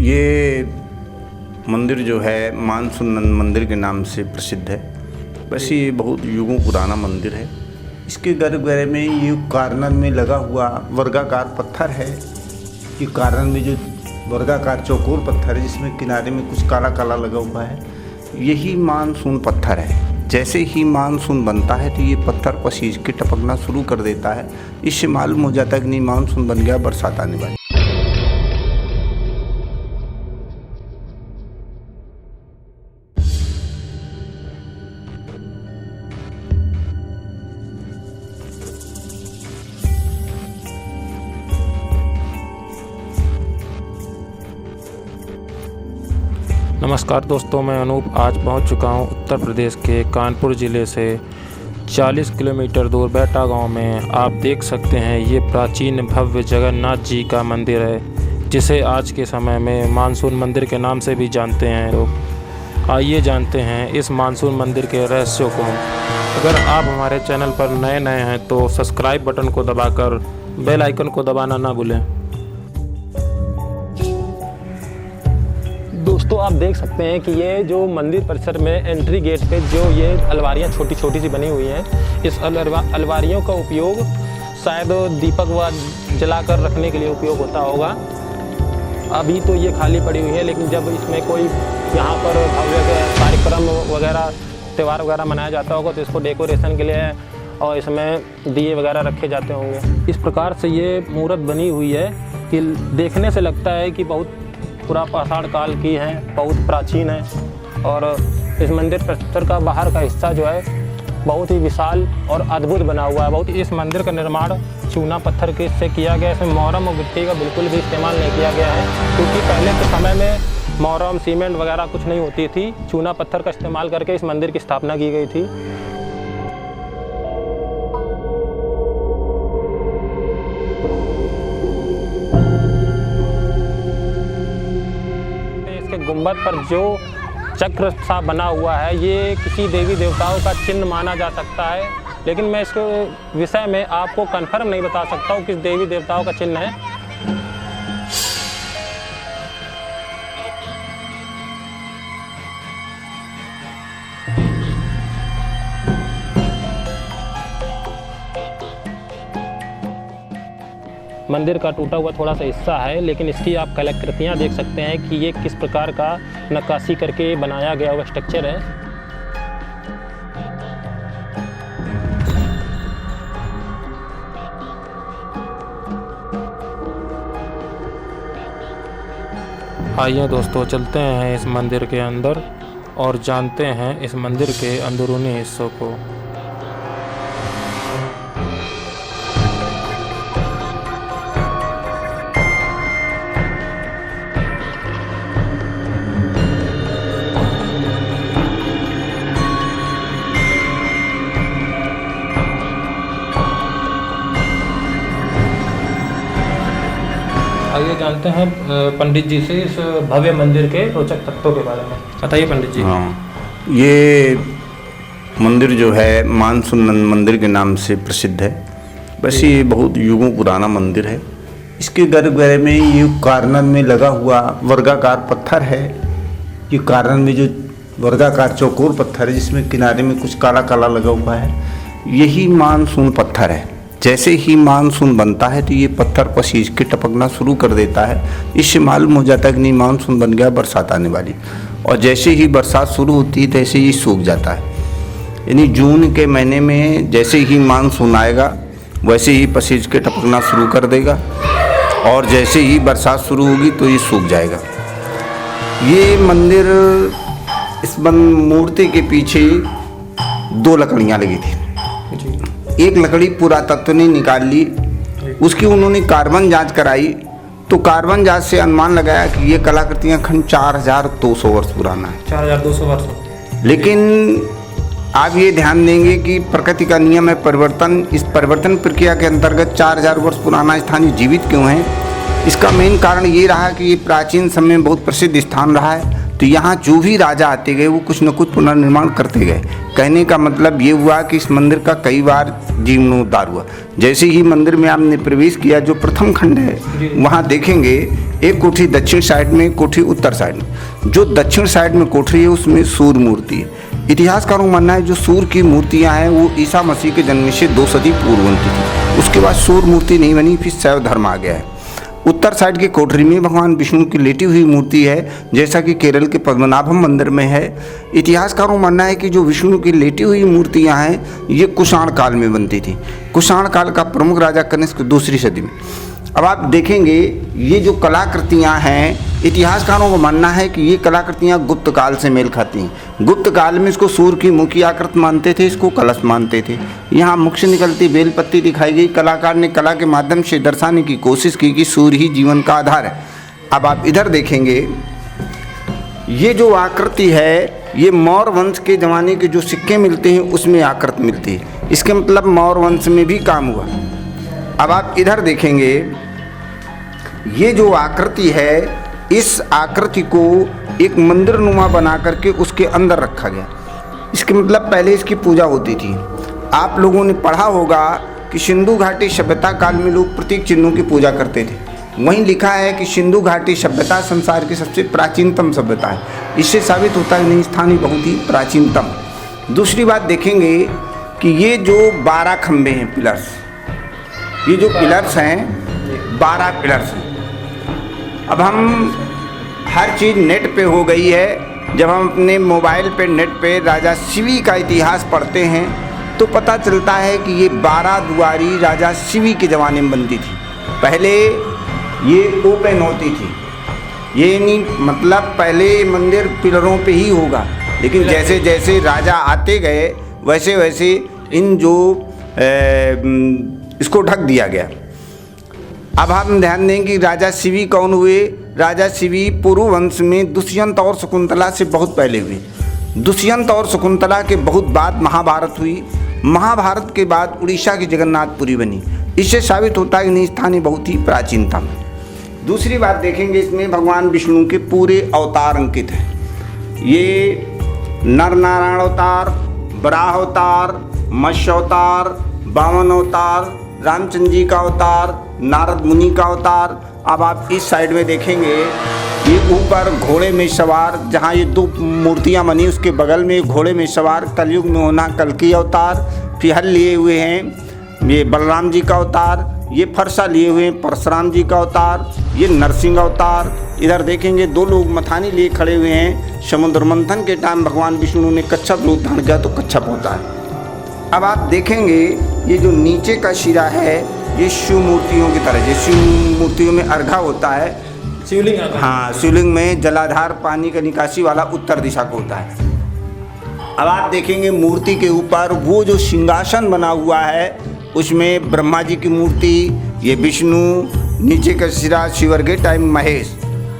ये मंदिर जो है मानसून मंदिर के नाम से प्रसिद्ध है। वैसे ये बहुत युगों पुराना मंदिर है। इसके गर्भगृह में ये कार्नर में लगा हुआ वर्गाकार पत्थर है। ये कार्नर में जो वर्गाकार चौकोर पत्थर है जिसमें किनारे में कुछ काला काला लगा हुआ है, यही मानसून पत्थर है। जैसे ही मानसून बनता है तो ये पत्थर पसीज के टपकना शुरू कर देता है। इससे मालूम हो जाता है कि नहीं मानसून बन गया, बरसात आने वाली। नमस्कार दोस्तों, मैं अनूप आज पहुंच चुका हूं उत्तर प्रदेश के कानपुर ज़िले से 40 किलोमीटर दूर बैटा गांव में। आप देख सकते हैं ये प्राचीन भव्य जगन्नाथ जी का मंदिर है, जिसे आज के समय में मानसून मंदिर के नाम से भी जानते हैं लोग। आइए जानते हैं इस मानसून मंदिर के रहस्यों को। अगर आप हमारे चैनल पर नए हैं तो सब्सक्राइब बटन को दबाकर बेल आइकन को दबाना ना भूलें। दोस्तों, आप देख सकते हैं कि ये जो मंदिर परिसर में एंट्री गेट पे जो ये अलमारियाँ छोटी छोटी सी बनी हुई हैं, इस अलमारियों का उपयोग शायद दीपक व जलाकर रखने के लिए उपयोग होता होगा। अभी तो ये खाली पड़ी हुई है, लेकिन जब इसमें कोई यहाँ पर भव्य कार्यक्रम वगैरह त्यौहार वगैरह मनाया जाता होगा तो इसको डेकोरेशन के लिए और इसमें दिए वगैरह रखे जाते होंगे। इस प्रकार से ये मूर्त बनी हुई है कि देखने से लगता है कि बहुत पूरा पाषाण काल की है, बहुत प्राचीन है। और इस मंदिर परिसर का बाहर का हिस्सा जो है बहुत ही विशाल और अद्भुत बना हुआ है। बहुत इस मंदिर का निर्माण चूना पत्थर के से किया गया है। इसमें मोहरम और गिट्टी का बिल्कुल भी इस्तेमाल नहीं किया गया है, क्योंकि पहले के समय में मोहरम सीमेंट वगैरह कुछ नहीं होती थी। चूना पत्थर का इस्तेमाल करके इस मंदिर की स्थापना की गई थी। गुंबद पर जो चक्र सा बना हुआ है, ये किसी देवी देवताओं का चिन्ह माना जा सकता है, लेकिन मैं इसके विषय में आपको कंफर्म नहीं बता सकता हूँ किस देवी देवताओं का चिन्ह है। मंदिर का टूटा हुआ थोड़ा सा हिस्सा है, लेकिन इसकी आप कलाकृतियाँ देख सकते हैं कि ये किस प्रकार का नक्काशी करके बनाया गया हुआ स्ट्रक्चर है। आइए दोस्तों, चलते हैं इस मंदिर के अंदर और जानते हैं इस मंदिर के अंदरूनी हिस्सों को। आइए जानते हैं पंडित जी से इस भव्य मंदिर के रोचक तत्वों के बारे में। बताइए पंडित जी। हाँ, ये मंदिर जो है मानसून मंदिर के नाम से प्रसिद्ध है। वैसे ये बहुत युगों पुराना मंदिर है। इसके गर्भगृह में ये कार्नर में लगा हुआ वर्गाकार पत्थर है। ये कार्नर में जो वर्गाकार चौकोर पत्थर है जिसमें किनारे में कुछ काला काला लगा हुआ है, यही मानसून पत्थर है। जैसे ही मानसून बनता है तो ये पत्थर पसीज के टपकना शुरू कर देता है। इससे मालूम हो जाता है कि नहीं मानसून बन गया, बरसात आने वाली। और जैसे ही बरसात शुरू होती है तैसे ही सूख जाता है। यानी जून के महीने में जैसे ही मानसून आएगा वैसे ही पसीज के टपकना शुरू कर देगा, और जैसे ही बरसात शुरू होगी तो ये सूख जाएगा। ये मंदिर, इस मूर्ति के पीछे 2 लकड़ियाँ लगी थी। एक लकड़ी पुरातत्व ने निकाल ली, उसकी उन्होंने कार्बन जांच कराई तो कार्बन जांच से अनुमान लगाया कि ये कलाकृतियाँ खंड 4200 वर्ष पुराना है। 4200 वर्ष। लेकिन आप ये ध्यान देंगे कि प्रकृति का नियम है परिवर्तन। इस परिवर्तन प्रक्रिया के अंतर्गत 4000 वर्ष पुराना स्थान जीवित क्यों है? इसका मेन कारण ये रहा कि ये प्राचीन समय में बहुत प्रसिद्ध स्थान रहा है। तो यहाँ जो भी राजा आते गए वो कुछ न कुछ पुनर्निर्माण करते गए। कहने का मतलब ये हुआ कि इस मंदिर का कई बार जीर्णोद्धार हुआ। जैसे ही मंदिर में आपने प्रवेश किया, जो प्रथम खंड है वहाँ देखेंगे एक कोठरी दक्षिण साइड में, एक कोठरी उत्तर साइड में। जो दक्षिण साइड में कोठरी है उसमें सूर्य मूर्ति है। इतिहासकारों का मानना है जो सूर्य की मूर्तियां हैं वो ईसा मसीह के जन्म से 2 सदी पूर्व बनती थी। उसके बाद सूर्य मूर्ति नहीं बनी, फिर शैव धर्म आ गया है। उत्तर साइड की कोठरी में भगवान विष्णु की लेटी हुई मूर्ति है, जैसा कि केरल के पद्मनाभम मंदिर में है। इतिहासकारों का मानना है कि जो विष्णु की लेटी हुई मूर्तियां हैं ये कुषाण काल में बनती थी। कुषाण काल का प्रमुख राजा कनिष्क 2री सदी में। अब आप देखेंगे ये जो कलाकृतियां हैं, इतिहासकारों का मानना है कि ये कलाकृतियां गुप्त काल से मेल खाती हैं। गुप्त काल में इसको सूर्य की मुख की आकृति मानते थे, इसको कलश मानते थे। यहाँ मुख से निकलती बेलपत्ती दिखाई गई। कलाकार ने कला के माध्यम से दर्शाने की कोशिश की कि सूर्य ही जीवन का आधार है। अब आप इधर देखेंगे ये जो आकृति है ये मौर्य वंश के ज़माने के जो सिक्के मिलते हैं उसमें आकृति मिलती है। इसके मतलब मौर्य वंश में भी काम हुआ। अब आप इधर देखेंगे ये जो आकृति है इस आकृति को एक मंदिर नुमा बना करके उसके अंदर रखा गया। इसके मतलब पहले इसकी पूजा होती थी। आप लोगों ने पढ़ा होगा कि सिंधु घाटी सभ्यता काल में लोग प्रतीक चिन्हों की पूजा करते थे। वहीं लिखा है कि सिंधु घाटी सभ्यता संसार की सबसे प्राचीनतम सभ्यता है। इससे साबित होता है कि स्थान ही बहुत ही प्राचीनतम। दूसरी बात देखेंगे कि ये जो 12 खंबे हैं पिलर्स, ये जो पिलर्स हैं 12 पिलर्स हैं। अब हम हर चीज़ नेट पे हो गई है। जब हम अपने मोबाइल पे नेट पे राजा शिवी का इतिहास पढ़ते हैं तो पता चलता है कि ये 12 दुआरी राजा शिवी के ज़माने में बनती थी। पहले ये ओपन होती थी, ये नहीं मतलब पहले मंदिर पिलरों पे ही होगा, लेकिन जैसे जैसे राजा आते गए वैसे वैसे इन जो इसको ढक दिया गया। अब हम ध्यान दें कि राजा शिवी कौन हुए। राजा शिवी पुरु वंश में दुष्यंत और शकुंतला से बहुत पहले हुए। दुष्यंत और शकुंतला के बहुत बाद महाभारत हुई। महाभारत के बाद उड़ीसा की जगन्नाथपुरी बनी। इससे साबित होता है कि स्थानीय बहुत ही प्राचीनतम। दूसरी बात देखेंगे इसमें भगवान विष्णु के पूरे अवतार अंकित हैं। ये नर नारायण अवतार, वराह अवतार, मत्स्य अवतार, वामन अवतार, रामचंद्र जी का अवतार, नारद मुनि का अवतार। अब आप इस साइड में देखेंगे ये ऊपर घोड़े में सवार, जहाँ ये 2 मूर्तियाँ बनी उसके बगल में घोड़े में सवार कलयुग में होना कल्कि अवतार। फिर हल लिए हुए हैं ये बलराम जी का अवतार। ये फरसा लिए हुए हैं परशुराम जी का अवतार। ये नरसिंह अवतार। इधर देखेंगे 2 लोग मथानी लिए खड़े हुए हैं। समुद्र मंथन के टाइम भगवान विष्णु ने कच्छप रूप धारण किया तो कच्छप होता है। अब आप देखेंगे ये जो नीचे का शिरा है ये शिव मूर्तियों की तरह, जैसे शिव मूर्तियों में अर्घा होता है, शिवलिंग। हाँ, शिवलिंग में जलाधार पानी का निकासी वाला उत्तर दिशा को होता है। अब आप देखेंगे मूर्ति के ऊपर वो जो सिंहासन बना हुआ है उसमें ब्रह्मा जी की मूर्ति, ये विष्णु, नीचे का सिरा शिवर्गे टाइम महेश,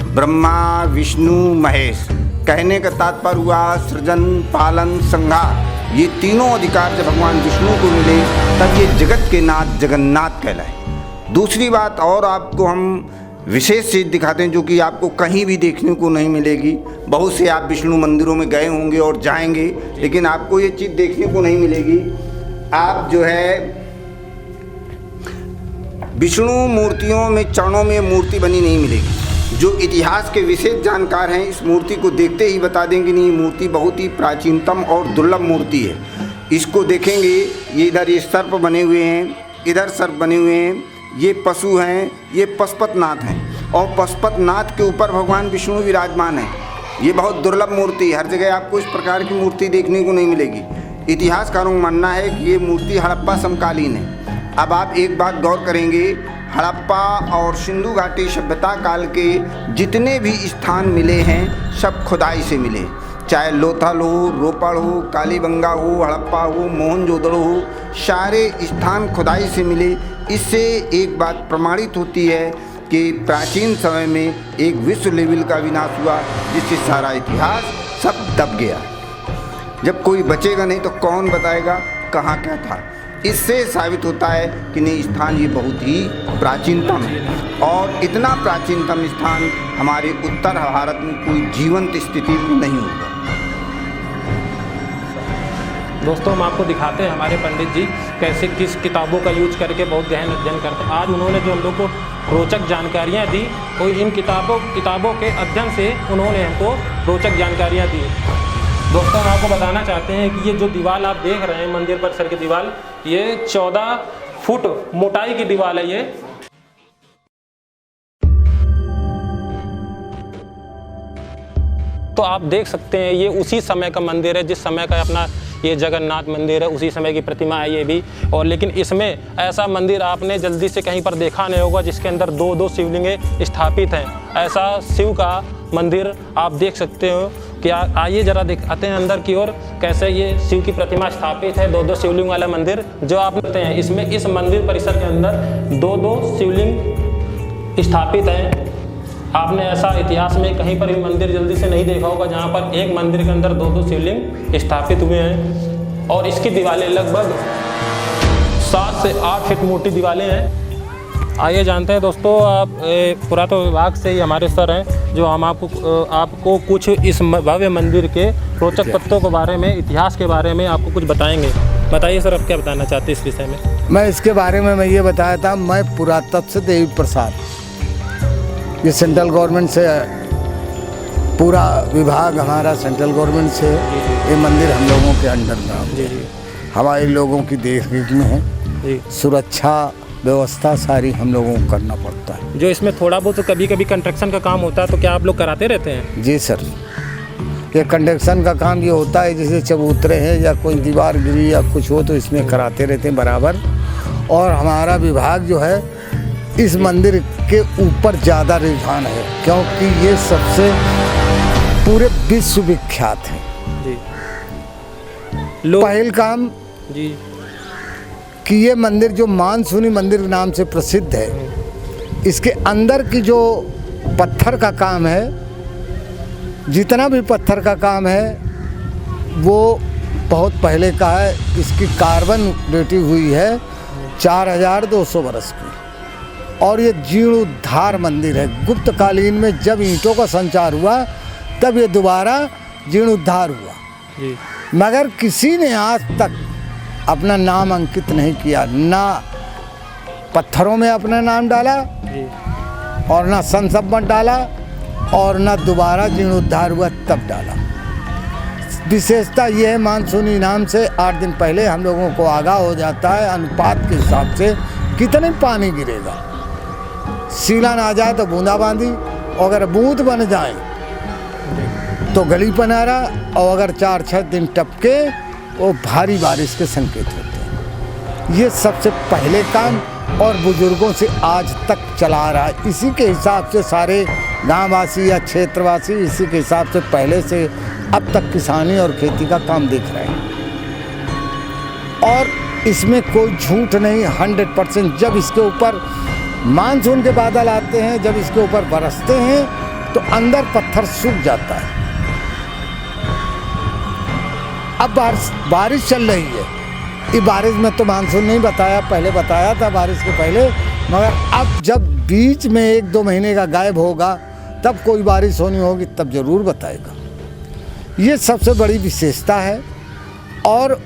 ब्रह्मा विष्णु महेश। कहने का तात्पर्य हुआ सृजन पालन संहार, ये तीनों अधिकार जब भगवान विष्णु को मिले तब ये जगत के नाथ जगन्नाथ कहलाए। दूसरी बात और आपको हम विशेष चीज़ दिखाते हैं जो कि आपको कहीं भी देखने को नहीं मिलेगी। बहुत से आप विष्णु मंदिरों में गए होंगे और जाएंगे, लेकिन आपको ये चीज़ देखने को नहीं मिलेगी। आप जो है विष्णु मूर्तियों में चरणों में मूर्ति बनी नहीं मिलेगी। जो इतिहास के विशेष जानकार हैं इस मूर्ति को देखते ही बता देंगे नहीं, ये मूर्ति बहुत ही प्राचीनतम और दुर्लभ मूर्ति है। इसको देखेंगे ये इधर ये सर्प बने हुए हैं, इधर सर्प बने हुए हैं, ये पशु हैं, ये पशुपतनाथ हैं और पशुपतनाथ के ऊपर भगवान विष्णु विराजमान हैं। ये बहुत दुर्लभ मूर्ति, हर जगह आपको इस प्रकार की मूर्ति देखने को नहीं मिलेगी। इतिहासकारों का मानना है कि ये मूर्ति हड़प्पा समकालीन है। अब आप एक बात गौर करेंगे, हड़प्पा और सिंधु घाटी सभ्यता काल के जितने भी स्थान मिले हैं सब खुदाई से मिले, चाहे लोथल हो, रोपड़ हो, कालीबंगा हो, हड़प्पा हो, मोहनजोदड़ो हो, सारे स्थान खुदाई से मिले। इससे एक बात प्रमाणित होती है कि प्राचीन समय में एक विश्व लेवल का विनाश हुआ जिससे सारा इतिहास सब दब गया। जब कोई बचेगा नहीं तो कौन बताएगा कहाँ क्या था। इससे साबित होता है कि नहीं स्थान ये बहुत ही प्राचीनतम है और इतना प्राचीनतम स्थान हमारे उत्तर भारत में कोई जीवंत स्थिति में नहीं होगा। दोस्तों हम आपको दिखाते हैं हमारे पंडित जी कैसे किस किताबों का यूज करके बहुत गहन अध्ययन करते हैं। आज उन्होंने जो हम लोग को रोचक जानकारियाँ दी और इन किताबों के अध्ययन से उन्होंने हमको रोचक जानकारियाँ दी। दोस्तों, हम आपको बताना चाहते हैं कि ये जो दीवार आप देख रहे हैं, मंदिर परिसर की दीवार, ये 14 फुट मोटाई की दीवार है। ये तो आप देख सकते हैं ये उसी समय का मंदिर है जिस समय का अपना ये जगन्नाथ मंदिर है, उसी समय की प्रतिमा है ये भी। और लेकिन इसमें ऐसा मंदिर आपने जल्दी से कहीं पर देखा नहीं होगा जिसके अंदर 2-2 शिवलिंगें स्थापित हैं। ऐसा शिव का मंदिर आप देख सकते हो। क्या आइए जरा दिखाते हैं अंदर की ओर कैसे ये शिव की प्रतिमा स्थापित है। 2-2 शिवलिंग वाला मंदिर जो आप देखते हैं, इसमें इस मंदिर परिसर के अंदर 2-2 शिवलिंग स्थापित हैं। आपने ऐसा इतिहास में कहीं पर भी मंदिर जल्दी से नहीं देखा होगा जहाँ पर एक मंदिर के अंदर 2-2 शिवलिंग स्थापित हुए हैं। और इसकी दीवारें लगभग 7 से 8 फीट मोटी दीवारें हैं। आइए जानते हैं दोस्तों, आप पुरातत्व विभाग से ही हमारे सर हैं जो हम आपको कुछ इस भव्य मंदिर के रोचक तथ्यों के बारे में, इतिहास के बारे में आपको कुछ बताएंगे। बताइए सर, आप क्या बताना चाहते हैं इस विषय में? मैं इसके बारे में ये बताया था, मैं पुरातत्व से देवी प्रसाद, ये सेंट्रल गवर्नमेंट से पूरा विभाग हमारा सेंट्रल गवर्नमेंट से, ये मंदिर हम लोगों के अंडर में, हमारे लोगों की देखरेख में है। सुरक्षा व्यवस्था सारी हम लोगों को करना पड़ता है। जो इसमें थोड़ा बहुत तो कभी कभी कंस्ट्रक्शन का काम होता है, तो क्या आप लोग कराते रहते हैं? जी सर, ये कंस्ट्रक्शन का काम ये होता है, जैसे चबूतरे हैं या कोई दीवार गिरी या कुछ हो तो इसमें कराते रहते हैं बराबर। और हमारा विभाग जो है इस मंदिर के ऊपर ज़्यादा रुझान है, क्योंकि ये सबसे पूरे विश्व विख्यात है। जी। पहल काम जी कि ये मंदिर जो मानसूनी मंदिर नाम से प्रसिद्ध है, इसके अंदर की जो पत्थर का काम है, जितना भी पत्थर का काम है वो बहुत पहले का है। इसकी कार्बन डेटिंग हुई है 4200 बरस की। और ये जीर्णोद्धार मंदिर है। गुप्त कालीन में जब ईंटों का संचार हुआ तब ये दोबारा जीर्णोद्धार हुआ जी। मगर किसी ने आज तक अपना नाम अंकित नहीं किया, ना पत्थरों में अपना नाम डाला जी। और ना संसबमत डाला और ना दोबारा जीर्णोद्धार हुआ तब डाला। विशेषता ये है, मानसूनी नाम से 8 दिन पहले हम लोगों को आगाह हो जाता है अनुपात के हिसाब से कितने पानी गिरेगा। सीला ना जाए तो बूंदाबांदी, और अगर बूंद बन जाए तो गली पनारा, और अगर 4-6 दिन टपके वो भारी बारिश के संकेत होते हैं। ये सबसे पहले काम और बुजुर्गों से आज तक चला रहा है। इसी के हिसाब से सारे गाँववासी या क्षेत्रवासी इसी के हिसाब से पहले से अब तक किसानी और खेती का काम देख रहे हैं। और इसमें कोई झूठ नहीं, 100%। जब इसके ऊपर मानसून के बादल आते हैं, जब इसके ऊपर बरसते हैं तो अंदर पत्थर सूख जाता है। अब बारिश चल रही है, ये बारिश में तो मानसून नहीं बताया, पहले बताया था बारिश के पहले, मगर अब जब बीच में 1-2 महीने का गायब होगा तब कोई बारिश होनी होगी तब जरूर बताएगा। ये सबसे बड़ी विशेषता है। और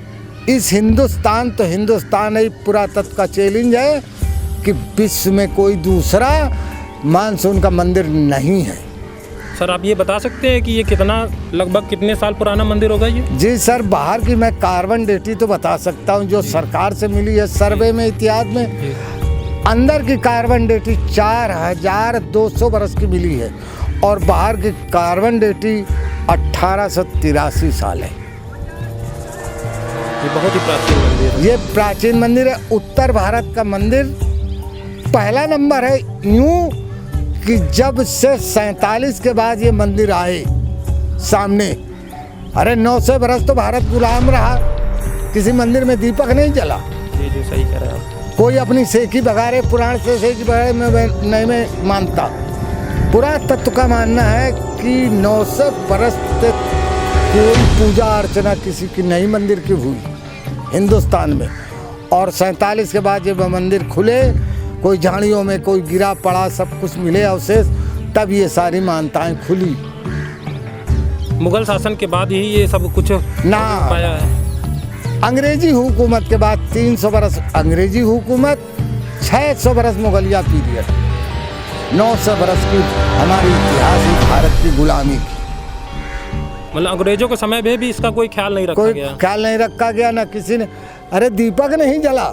इस हिंदुस्तान तो हिंदुस्तान ही पुरातत्व का चैलेंज है कि विश्व में कोई दूसरा मानसून का मंदिर नहीं है। सर, आप ये बता सकते हैं कि ये लगभग कितने साल पुराना मंदिर होगा ये? जी सर, बाहर की मैं कार्बन डेटिंग तो बता सकता हूँ जो सरकार से मिली है सर्वे में, इतिहास में। अंदर की कार्बन डेटिंग 4200 बरस की मिली है और बाहर की कार्बन डेटिंग 1883 साल है। ये बहुत ही प्राचीन मंदिर है। ये प्राचीन मंदिर है। उत्तर भारत का मंदिर पहला नंबर है, यूं कि जब से 47 के बाद ये मंदिर आए सामने, अरे 900 बरस तो भारत गुलाम रहा, किसी मंदिर में दीपक नहीं जला। जी जी, सही कह रहे हैं आप। कोई अपनी सेकी बघारे पुराण से सेकी बघारे में नहीं में मानता। पुरातत्व का मानना है कि 900 बरस तक कोई पूजा अर्चना किसी की नई मंदिर की हुई हिंदुस्तान में। और 47 के बाद जब मंदिर खुले, कोई झाड़ियों में कोई गिरा पड़ा, सब कुछ मिले अवशेष, तब ये सारी मान्यताएं खुली। मुगल शासन के बाद ही ये सब कुछ ना पाया है। अंग्रेजी हुकूमत के बाद 300 बरस अंग्रेजी हुकूमत, 600 बरस मुगलिया पीरियड, 900 बरस की हमारी इतिहास है भारत की गुलामी की। मतलब अंग्रेजों के समय में भी इसका कोई ख्याल नहीं रखा कोई गया। ख्याल नहीं रखा गया, ना किसी ने। अरे दीपक नहीं जला,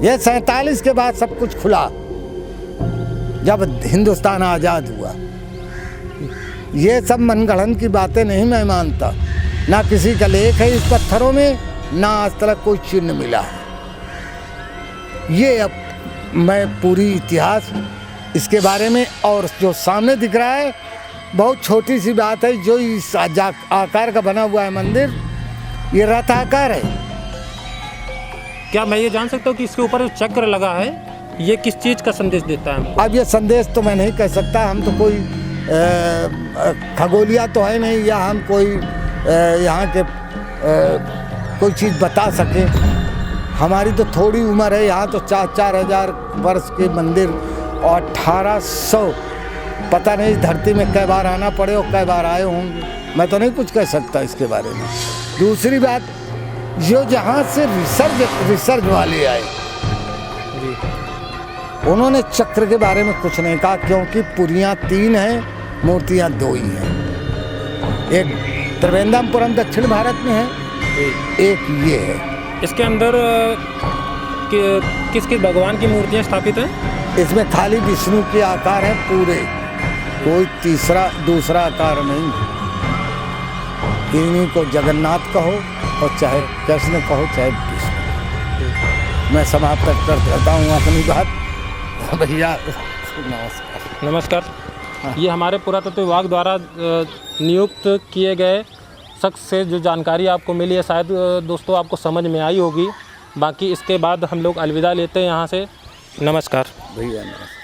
ये 47 के बाद सब कुछ खुला, जब हिंदुस्तान आज़ाद हुआ। ये सब मनगढ़ंत की बातें नहीं मैं मानता। ना किसी का लेख है इस पत्थरों में, ना आज तक कोई चिन्ह मिला है। ये अब मैं पूरी इतिहास इसके बारे में, और जो सामने दिख रहा है बहुत छोटी सी बात है, जो इस आकार का बना हुआ है मंदिर, ये रथ आकार है। क्या मैं ये जान सकता हूँ कि इसके ऊपर जो चक्र लगा है ये किस चीज़ का संदेश देता है? अब ये संदेश तो मैं नहीं कह सकता, हम तो कोई खगोलिया तो है नहीं, या हम कोई यहाँ के कोई चीज़ बता सके। हमारी तो थोड़ी उम्र है, यहाँ तो 4,000 वर्ष के मंदिर, और 1800 पता नहीं धरती में कई बार आना पड़े और कई बार आए होंगे, मैं तो नहीं कुछ कह सकता इसके बारे में। दूसरी बात, जो जहाँ से रिसर्च वाले आए उन्होंने चक्र के बारे में कुछ नहीं कहा, क्योंकि पुरियाँ 3 हैं, मूर्तियाँ 2 ही हैं। एक त्रिवेंद्रमपुरम दक्षिण भारत में है, एक ये है। इसके अंदर किस किस भगवान की मूर्तियाँ स्थापित हैं? इसमें खाली विष्णु के आकार हैं पूरे, कोई दूसरा आकार नहीं। इन्हीं को जगन्नाथ कहो और चाहे कृष्ण कहो चाहे विष्णु। मैं समाप्त कर देता हूँ अपनी बात। भैया नमस्कार। नमस्कार। ये हमारे पुरातत्व विभाग द्वारा नियुक्त किए गए शख्स से जो जानकारी आपको मिली है, शायद दोस्तों आपको समझ में आई होगी। बाकी इसके बाद हम लोग अलविदा लेते हैं यहाँ से। नमस्कार भैया नमस्कार।